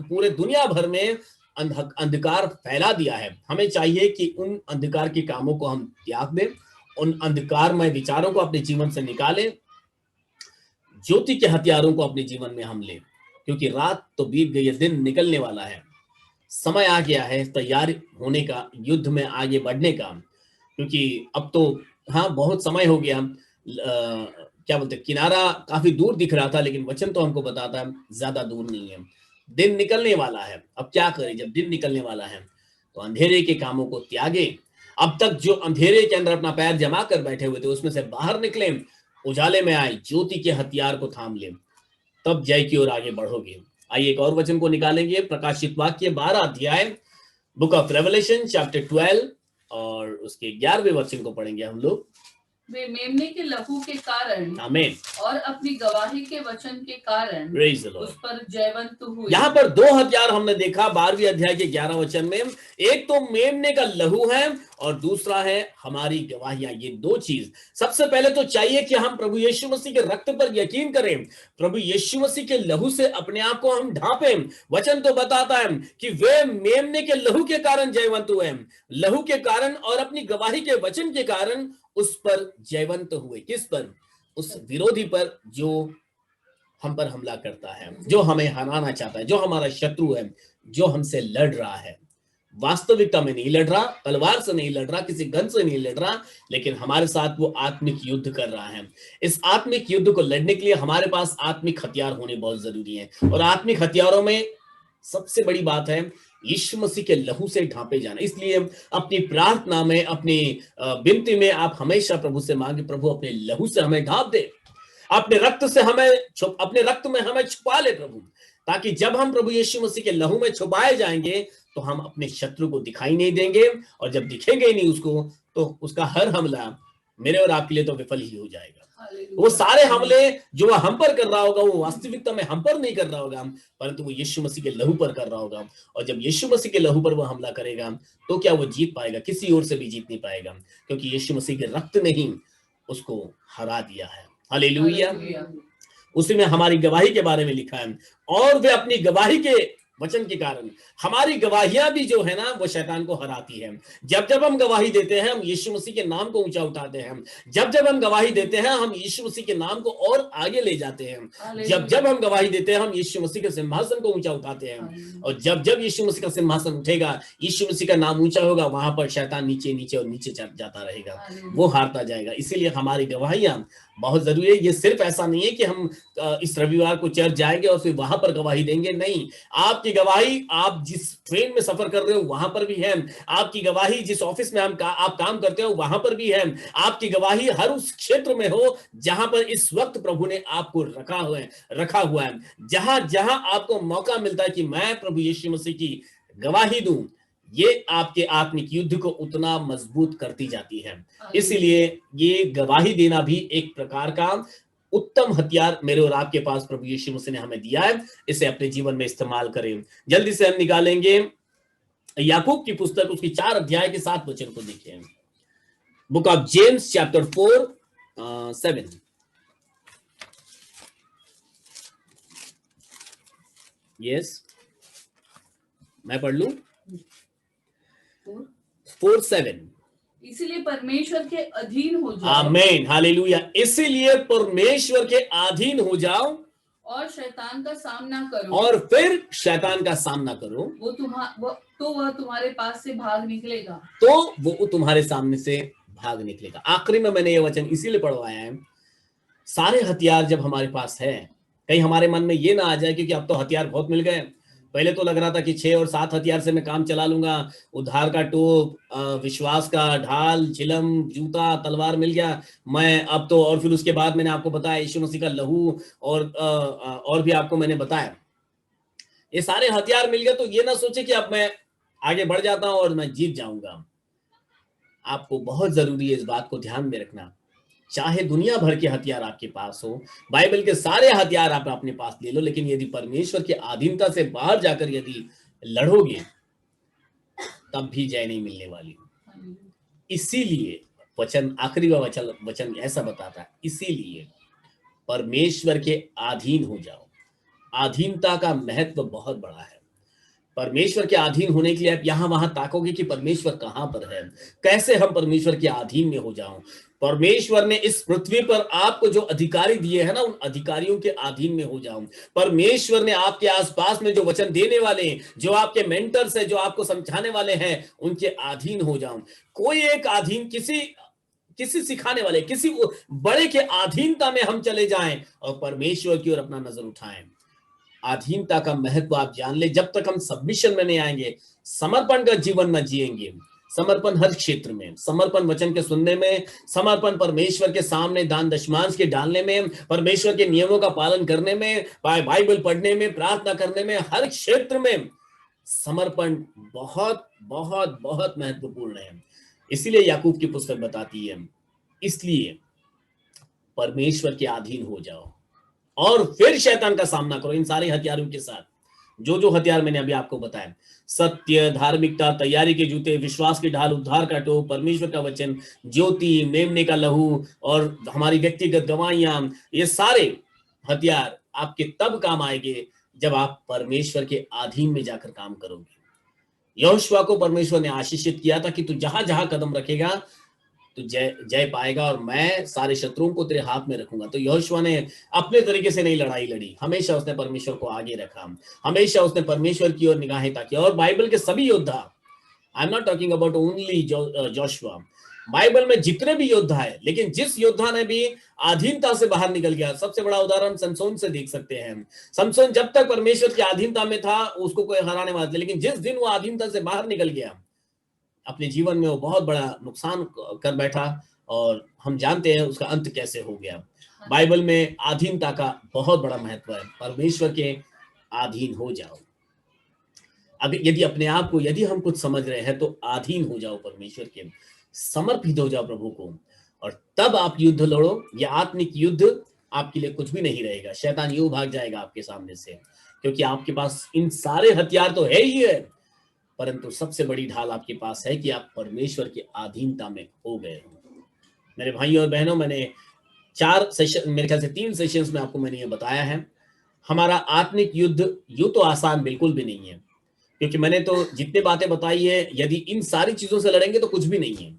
पूरे दुनिया भर में अंधकार फैला दिया है। हमें चाहिए कि उन अंधकार के कामों को हम त्याग दें, उन अंधकारमय विचारों को अपने जीवन से निकालें, ज्योति के हथियारों को अपने जीवन में हम लें, क्योंकि रात तो बीत गई है, दिन निकलने वाला है, समय आ गया है तैयार होने का, युद्ध में आगे बढ़ने का। क्योंकि अब तो हाँ बहुत समय हो गया, क्या बोलते, किनारा काफी दूर दिख रहा था, लेकिन वचन तो हमको बताता है ज्यादा दूर नहीं है, दिन निकलने वाला है। अब क्या करें? जब दिन निकलने वाला है तो अंधेरे के कामों को त्यागे। अब तक जो अंधेरे के अंदर अपना पैर जमा कर बैठे हुए थे उसमें से बाहर निकले, उजाले में आए, ज्योति के हथियार को थाम ले, तब जय की ओर आगे बढ़ोगे। आइए एक और वचन को निकालेंगे, प्रकाशित वाक्य 12 अध्याय, बुक ऑफ रेवलेशन चैप्टर 12 और उसके 11वें वचन को पढ़ेंगे हम लोग। वे मेमने के लहू के कारण आमीन, और अपनी गवाही के वचन के कारण प्रेज द लॉर्ड। उस पर जयवंत हुए। यहाँ पर दो हथियार हमने देखा 12वीं अध्याय के 11 वचन में। एक तो मेमने का लहू है और दूसरा है हमारी गवाहियां। ये दो चीज सबसे पहले तो चाहिए कि हम प्रभु यीशु मसीह के रक्त पर यकीन करें, प्रभु यीशु मसीह के लहू से अपने आप को हम ढांपें। वचन तो बताता है कि वे मेमने के लहू के कारण जयवंत हुए, लहू के कारण और अपनी गवाही के वचन के कारण उस पर जयवंत हुए। किस पर? उस विरोधी पर जो हम पर हमला करता है, जो हमें हराना चाहता है, जो हमारा शत्रु है, जो हमसे लड़ रहा है। वास्तविकता में नहीं लड़ रहा, तलवार से नहीं लड़ रहा, किसी गन से नहीं लड़ रहा, लेकिन हमारे साथ वो आत्मिक युद्ध कर रहा है। इस आत्मिक युद्ध को लड़ने के लिए हमारे पास आत्मिक हथियार होने बहुत जरूरी है, और आत्मिक हथियारों में सबसे बड़ी बात है यीशु मसीह के लहू से ढांपे जाना। इसलिए अपनी प्रार्थना में, अपनी विनती में आप हमेशा प्रभु से मांगे, प्रभु अपने लहू से हमें ढांप दे, अपने रक्त से हमें अपने रक्त में हमें छुपा ले प्रभु, ताकि जब हम प्रभु यीशु मसीह के लहू में छुपाए जाएंगे तो हम अपने शत्रु को दिखाई नहीं देंगे, और जब दिखेंगे ही नहीं उसको तो उसका हर हमला मेरे और आपके लिए तो विफल ही हो जाएगा। वो सारे हमले जो वह हम पर कर रहा होगा वो वास्तविकता में हम पर नहीं कर रहा होगा, परंतु वो यीशु मसीह के लहू पर कर रहा होगा। और जब यीशु मसीह के लहू पर वो हमला करेगा तो क्या वो जीत पाएगा? किसी और से भी जीत नहीं पाएगा, क्योंकि यीशु मसीह के रक्त ने ही उसको हरा दिया है। हालेलुया। उसी में हमारी गवाही के बारे में लिखा है, और वे अपनी गवाही के वचन के कारण, हमारी गवाहियां भी जो है ना वो शैतान को हराती है। जब जब हम गवाही देते हैं हम यीशु मसीह के नाम को ऊंचा उठाते हैं, जब जब हम गवाही देते हैं हम यीशु मसीह के नाम को और आगे ले जाते हैं, जब जब हम गवाही देते हैं हम यीशु मसीह के सिंहासन को ऊंचा उठाते हैं, और जब जब यीशु मसीह का सिंहासन उठेगा, यीशु मसीह का नाम ऊंचा होगा, वहां पर शैतान नीचे नीचे और नीचे जाता रहेगा, वो हारता जाएगा। इसीलिए हमारी गवाहियां बहुत जरूरी है। ये सिर्फ ऐसा नहीं है कि हम इस रविवार को चर्च जाएंगे और फिर वहां पर गवाही देंगे, नहीं। आपकी गवाही आप जिस ट्रेन में सफर कर रहे हो वहां पर भी है, आपकी गवाही जिस ऑफिस में आप काम करते हो वहां पर भी है, आपकी गवाही हर उस क्षेत्र में हो जहां पर इस वक्त प्रभु ने आपको रखा हुआ है। जहां जहां आपको मौका मिलता है कि मैं प्रभु यीशु मसीह की गवाही दूं, ये आपके आत्मिक युद्ध को उतना मजबूत करती जाती है। इसलिए ये गवाही देना भी एक प्रकार का उत्तम हथियार मेरे और आपके पास प्रभु यीशु मसीह ने हमें दिया है, इसे अपने जीवन में इस्तेमाल करें। जल्दी से हम निकालेंगे याकूब की पुस्तक, उसकी 4 अध्याय के 7 वचन को देखें। Book of James chapter 4:7। Yes, मैं पढ़ लूं। 4:7। इसीलिए परमेश्वर के अधीन हो जाओ। आमीन, हालेलुया। इसीलिए परमेश्वर के अधीन हो जाओ और शैतान का सामना करो, और फिर शैतान का सामना करो, वह तुम्हारे पास से भाग निकलेगा। तो वो तुम्हारे सामने से भाग निकलेगा। आखिरी में मैंने ये वचन इसीलिए पढ़वाया है, सारे हथियार जब हमारे पास है, कहीं हमारे मन में ये ना आ जाए क्योंकि अब तो हथियार बहुत मिल गए, पहले तो लग रहा था कि 6 और 7 हथियार से मैं काम चला लूंगा, उद्धार का टोप, विश्वास का ढाल, झिलम, जूता, तलवार मिल गया, मैं अब तो, और फिर उसके बाद मैंने आपको बताया यीशु मसीह का लहू, और भी आपको मैंने बताया, ये सारे हथियार मिल गए। तो ये ना सोचे कि अब मैं आगे बढ़ जाता हूं और मैं जीत जाऊंगा। आपको बहुत जरूरी है इस बात को ध्यान में रखना, चाहे दुनिया भर के हथियार आपके पास हो, बाइबल के सारे हथियार आप अपने पास ले लो, लेकिन यदि परमेश्वर की अधीनता से बाहर जाकर यदि लड़ोगे तब भी जय नहीं मिलने वाली। इसीलिए वचन, आखिरी वचन ऐसा बताता है, इसीलिए परमेश्वर के अधीन हो जाओ। अधीनता का महत्व बहुत बड़ा है। परमेश्वर के अधीन होने के लिए आप यहां वहां ताकोगे कि परमेश्वर कहां पर है, कैसे हम परमेश्वर के अधीन में हो जाऊं। परमेश्वर ने इस पृथ्वी पर आपको जो अधिकारी दिए हैं ना, उन अधिकारियों के अधीन में हो जाऊं। परमेश्वर ने आपके आसपास में जो वचन देने वाले, जो आपके मेंटर्स है, जो आपको समझाने वाले हैं, उनके अधीन हो जाऊं। कोई एक अधीन, किसी सिखाने वाले, किसी बड़े के अधीनता में हम चले जाएं और परमेश्वर की ओर अपना नजर उठाएं। अधीनता का महत्व आप जान ले। जब तक हम सबमिशन में नहीं आएंगे, समर्पण का जीवन न जिएंगे, समर्पण हर क्षेत्र में, समर्पण वचन के सुनने में, समर्पण परमेश्वर के सामने दान दशमांश के डालने में, परमेश्वर के नियमों का पालन करने में, बाइबल पढ़ने में, प्रार्थना करने में, हर क्षेत्र में समर्पण बहुत बहुत बहुत महत्वपूर्ण है। इसीलिए याकूब की पुस्तक बताती है, इसलिए परमेश्वर के अधीन हो जाओ और फिर शैतान का सामना करो इन सारे हथियारों के साथ। जो हथियार मैंने अभी आपको बताया, सत्य, धार्मिकता, तैयारी के जूते, विश्वास की ढाल, उद्धार का टोप, परमेश्वर का वचन, ज्योति, मेमने का लहू और हमारी व्यक्तिगत गवाहियां, ये सारे हथियार आपके तब काम आएंगे जब आप परमेश्वर के अधीन में जाकर काम करोगे। यहोशुआ को परमेश्वर ने आशीषित किया था कि तू जहां जहां कदम रखेगा तो जय पाएगा और मैं सारे शत्रुओं को तेरे हाथ में रखूंगा। तो यहोशुआ ने अपने तरीके से नहीं लड़ाई लड़ी, हमेशा उसने परमेश्वर को आगे रखा, हमेशा उसने परमेश्वर की ओर निगाहें ताकी। और बाइबल के सभी योद्धा, I am not talking about only Joshua, Bible में जितने भी योद्धा है, लेकिन जिस योद्धा ने भी अधीनता से बाहर निकल गया, सबसे बड़ा उदाहरण समसोन से देख सकते हैं। समसोन जब तक परमेश्वर की अधीनता में था उसको कोई हराने वाला था, लेकिन जिस दिन वो अधीनता से बाहर निकल गया अपने जीवन में वो बहुत बड़ा नुकसान कर बैठा और हम जानते हैं उसका अंत कैसे हो गया। बाइबल में अधीनता का बहुत बड़ा महत्व है। परमेश्वर के अधीन हो जाओ। अगर यदि अपने आप को, यदि हम कुछ समझ रहे हैं तो अधीन हो जाओ परमेश्वर के, समर्पित हो जाओ प्रभु को, और तब आप युद्ध लड़ो। यह आत्मिक युद्ध आपके लिए कुछ भी नहीं रहेगा। शैतान यूं भाग जाएगा आपके सामने से, क्योंकि आपके पास इन सारे हथियार तो है ही है, परंतु सबसे बड़ी ढाल आपके पास है कि आप परमेश्वर की अधीनता में हो गए हो। मेरे भाइयों और बहनों, मैंने 4 सेशन, मेरे ख्याल से 3 सेशंस में आपको मैंने ये बताया है, हमारा आत्मिक युद्ध यूं तो आसान बिल्कुल भी नहीं है, क्योंकि मैंने तो जितने बातें बताई है, यदि इन सारी चीजों से लड़ेंगे तो कुछ भी नहीं है,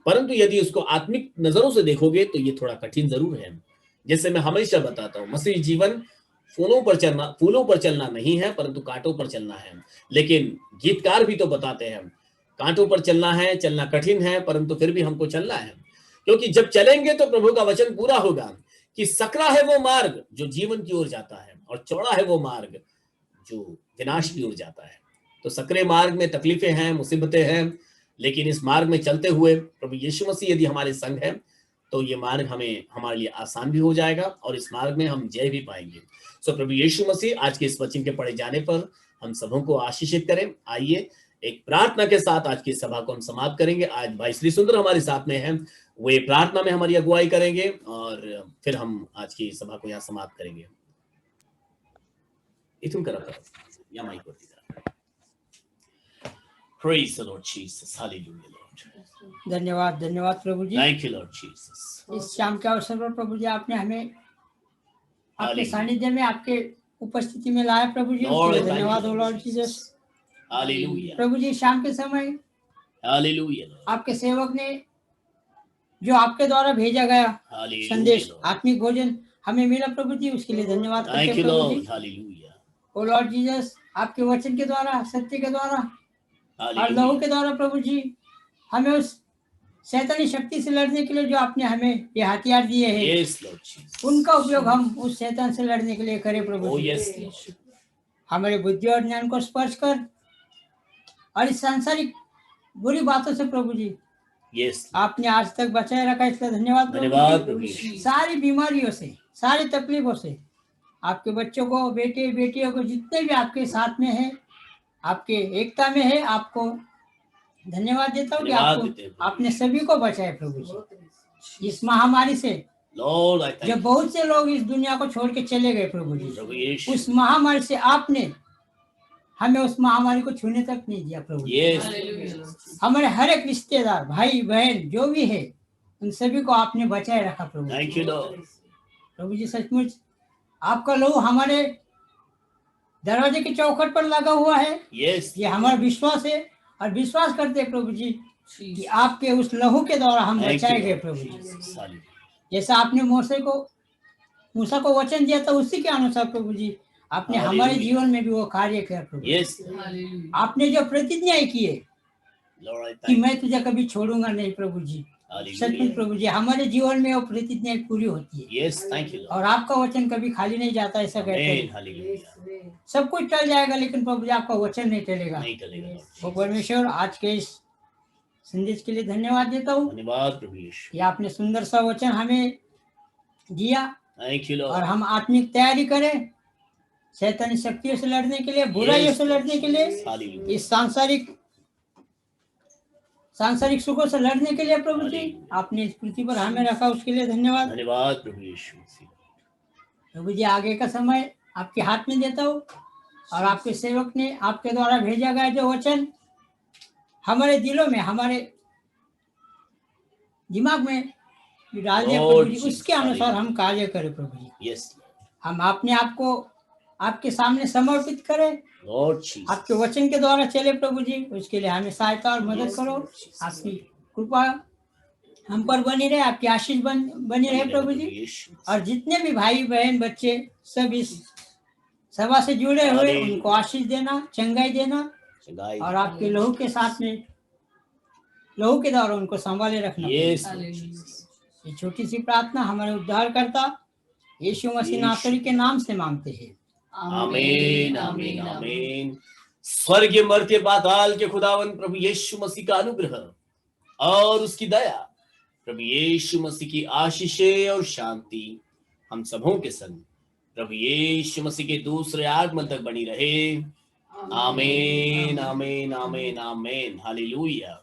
परंतु यदि उसको आत्मिक नजरों से देखोगे तो ये थोड़ा कठिन जरूर है। जैसे मैं हमेशा बताता हूँ, मसीह जीवन फूलों पर चलना नहीं है, परंतु कांटों पर चलना है। लेकिन गीतकार भी तो बताते हैं, कांटों पर चलना है, चलना कठिन है, परंतु फिर भी हमको चलना है, क्योंकि जब चलेंगे तो प्रभु का वचन पूरा होगा कि सकरा है वो मार्ग जो जीवन की ओर जाता है और चौड़ा है वो मार्ग जो विनाश की ओर जाता है। तो सकरे मार्ग में तकलीफें हैं, मुसीबतें हैं, लेकिन इस मार्ग में चलते हुए प्रभु यीशु मसीह यदि हमारे संग है तो ये मार्ग हमारे लिए आसान भी हो जाएगा और इस मार्ग में हम जय भी पाएंगे। सो प्रभु यीशु मसीह आज के इस वचन के पढ़े जाने पर हम सबों को आशीषित करें। आइए एक प्रार्थना के साथ आज की सभा को हम समाप्त करेंगे। आज भाई श्री सुंदर हमारे साथ में हैं, वे प्रार्थना में हमारी अगुवाई करेंगे और फिर हम आज की सभा को यहाँ समाप्त करेंगे। इथुन करा या माइक पर Praise the Lord Jesus. Hallelujah, Lord. धन्यवाद धन्यवाद प्रभु जी। Thank you, Lord Jesus. इस शाम के अवसर पर प्रभु जी आपने हमें आपके Hallelujah. सानिध्य में, आपके उपस्थिति में लाया प्रभु जी, Lord, उसके लिए thank you, धन्यवाद हो Lord Lord Jesus. Jesus. Hallelujah. प्रभु जी शाम के समय Hallelujah, Lord. आपके सेवक ने जो आपके द्वारा भेजा गया Hallelujah, संदेश, Lord. आत्मिक भोजन हमें मिला प्रभु जी, उसके लिए धन्यवाद करते Thank हैं you, प्रभु Lord. जी। Hallelujah. ओ लॉर्ड जीसस, आपके वचन के द्वारा, सत्य के द्वारा और लहू Hallelujah. के द्वारा प्रभु जी हमें उस शैतानी शक्ति से लड़ने के लिए जो आपने हमें ये हथियार दिए हैं, Yes, Lord Jesus. उनका उपयोग हम उस शैतान से लड़ने के लिए करें प्रभु Oh, जी। yes, Lord. हमारे बुद्धि और ज्ञान को स्पर्श कर, और इस सांसारिक बुरी बातों से प्रभु जी यस आपने आज तक बचाए रखा, इसलिए धन्यवाद प्रभु धन्यवाद जी। प्रभु यीशु। सारी बीमारियों से, सारी तकलीफों से आपके बच्चों को, बेटे बेटियों को, जितने भी आपके साथ में है, आपके एकता में है, आपको धन्यवाद देता हूँ कि धन्यवाद देते हैं आपको प्रभु आपने सभी को बचाए प्रभु जी इस महामारी से। लॉर्ड आई जब थैंक बहुत से लोग इस दुनिया को छोड़ के चले गए प्रभु जी, प्रभु यीशु। उस महामारी से आपने हमें उस महामारी को छूने तक नहीं दिया प्रभु जी। Yes hallelujah. हमारे हर एक रिश्तेदार, भाई बहन जो भी है, उन सभी को आपने बचाए रखा प्रभु जी। Thank you Lord. प्रभु जी सचमुच आपका लहू हमारे दरवाजे की चौखट पर लगा हुआ है, यस ये हमारा विश्वास है, और विश्वास करते हैं प्रभु जी कि आपके उस लहू के द्वारा हम बचाए गए प्रभु जी। जैसा आपने मूसा को वचन दिया था, उसी के अनुसार प्रभु जी आपने हमारे हालेलुया। जीवन में भी वो कार्य किया प्रभु। Yes hallelujah. आपने जो प्रतिज्ञाएं की है लॉर्ड आई कि थैंक मैं तुझे कभी छोड़ूंगा नहीं प्रभु जी, सचमुच हालेलुया। प्रभु जी हमारे जीवन में वो प्रतिज्ञाएं पूरी होती है, यस थैंक यू लॉर्ड। और आपका वचन कभी खाली नहीं जाता, ऐसा कहते आमीन हैं। हालेलुया। सब कुछ टल जाएगा, लेकिन प्रभु जी आपका वचन नहीं टलेगा। नहीं टलेगा वो लॉर्ड। परमेश्वर आज के इस संदेश के लिए धन्यवाद देता हूँ धन्यवाद प्रभु यीशु। कि आपने सुंदर सा वचन हमें दिया, थैंक यू और लॉर्ड। हम आत्मिक तैयारी करें शैतानी शक्तियों से लड़ने के लिए, बुराइयों से लड़ने के लिए, हालेलुया। इस सांसारिक सुखों से लड़ने के लिए प्रभु जी आपने इस पृथ्वी पर हमें रखा, उसके लिए धन्यवाद। धन्यवाद प्रभु यीशु। प्रभु जी आगे का समय आपके हाथ में देता हूँ, और आपके सेवक ने आपके द्वारा भेजा गया जो वचन हमारे दिलों में, हमारे दिमाग में डाल दिया प्रभु जी, उसके अनुसार हम कार्य करें प्रभु जी। यस हम अपने आप को आपके सामने समर्पित करें, लॉर्ड जीसस। आपके वचन के द्वारा चले प्रभु जी, उसके लिए हमें सहायता और मदद करो। आपकी कृपा हम पर बनी रहे, आपकी आशीष बनी रहे प्रभु जी। यीशु। और जितने भी भाई बहन बच्चे सब इस सभा से जुड़े हुए, उनको आशीष देना, चंगाई देना, चंगाई। और आपके लहू के साथ में, लहू के द्वारा उनको संभाले रखना। यस ये छोटी सी प्रार्थना हमारे उद्धारकर्ता यीशु मसीह नासरी के नाम से मांगते हैं। आमीन आमीन आमीन। स्वर्गीय मर्त्य पाताल के खुदावन प्रभु यीशु मसीह का अनुग्रह और उसकी दया, प्रभु यीशु मसीह की आशीषें और शांति हम सबों के संग प्रभु यीशु मसीह के दूसरे आगमन तक बनी रहे। आमीन आमीन आमीन आमीन हालेलुया।